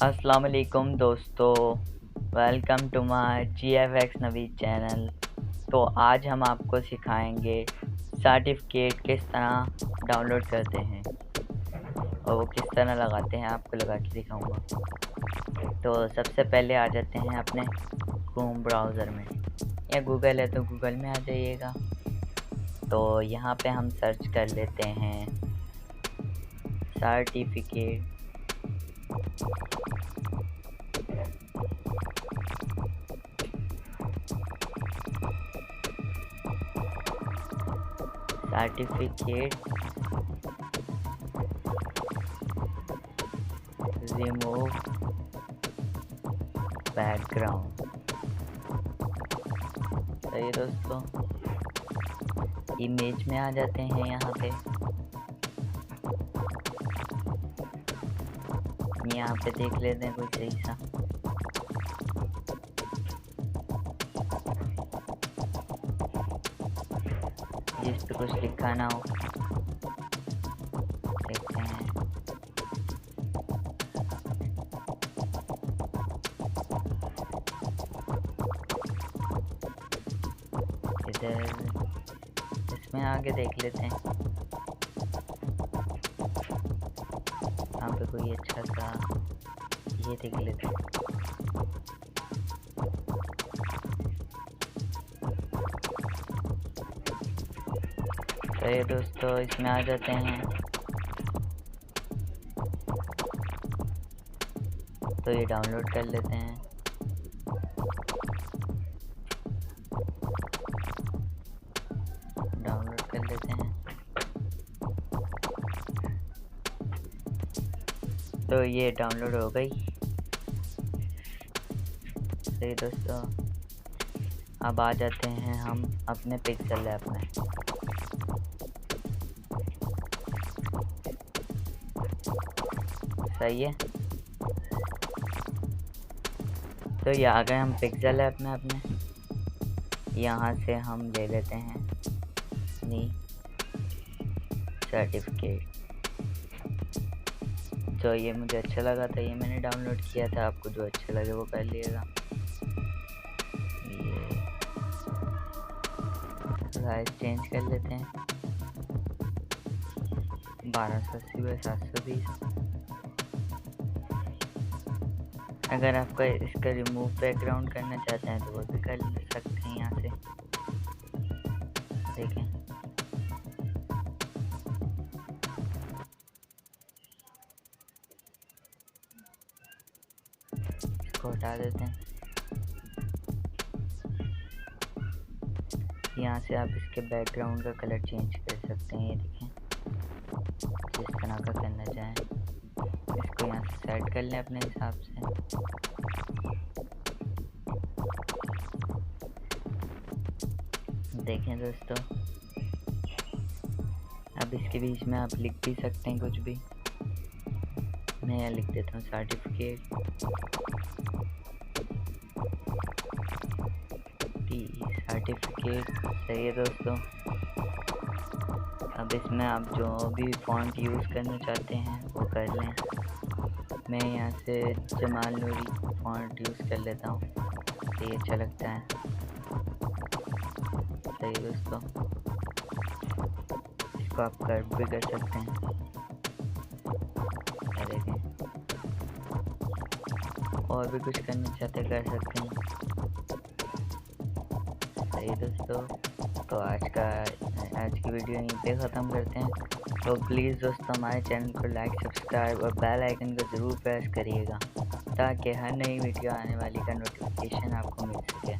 अस्सलाम वालेकुम दोस्तों, welcome to my GFX Naveed channel. तो आज हम आपको सिखाएंगे सर्टिफिकेट किस तरह डाउनलोड करते हैं और वो किस तरह लगाते हैं, आपको लगा के दिखाऊंगा। तो सबसे पहले आ जाते हैं अपने क्रोम ब्राउज़र में, या गूगल है तो गूगल में आ जाइएगा। तो यहाँ पे हम सर्च कर लेते हैं सर्टिफिकेट। Certificate remove background. सही है दोस्तों, इमेज में आ जाते हैं। यहाँ पे देख लेते हैं कोई सही सा। जिस पे कुछ लिखा ना हो, देखते हैं। इधर इसमें आगे देख लेते हैं, यहाँ पे कोई अच्छा सा ये देख लेते हैं। तो ये दोस्तों इसमें आ जाते हैं। तो ये डाउनलोड कर लेते हैं। तो ये डाउनलोड हो गई। सही दोस्तों, अब आ जाते हैं हम अपने पिक्सेल ऐप में। सही है, तो ये आ गए हम पिक्सेल ऐप में अपने। यहाँ से हम ले लेते हैं सर्टिफिकेट। तो ये मुझे अच्छा लगा था, ये मैंने डाउनलोड किया था। आपको जो अच्छा लगे वो कर लिएगा। ये साइज चेंज कर लेते हैं, 1280 बाई 720। अगर आपका इसका रिमूव बैकग्राउंड करना चाहते हैं तो वो भी कर सकते हैं यहाँ से। देखें, इसको हटा देते हैं। यहाँ से आप इसके बैकग्राउंड का कलर चेंज कर सकते हैं। ये देखें, जिस तरह का करना चाहें इसको यहाँ से सेट कर लें अपने हिसाब से। देखें दोस्तों, अब इसके बीच में आप लिख भी सकते हैं कुछ भी। मैं यहाँ लिख देता हूँ सर्टिफिकेट सर्टिफिकेट। सही है दोस्तों, अब इसमें आप जो भी फॉन्ट यूज़ करना चाहते हैं वो कर लें। मैं यहाँ से जमाल नूरी फॉन्ट यूज़ कर लेता हूँ, ये अच्छा लगता है। सही है दोस्तों, इसको आप कर्व भी कर सकते हैं। देखें, और भी कुछ करना चाहते कर सकते हैं। सही दोस्तों, तो आज की वीडियो यहीं पे ख़त्म करते हैं। तो प्लीज़ दोस्तों हमारे चैनल को लाइक, सब्सक्राइब और बेल आइकन को ज़रूर प्रेस करिएगा ताकि हर नई वीडियो आने वाली का नोटिफिकेशन आपको मिल सके।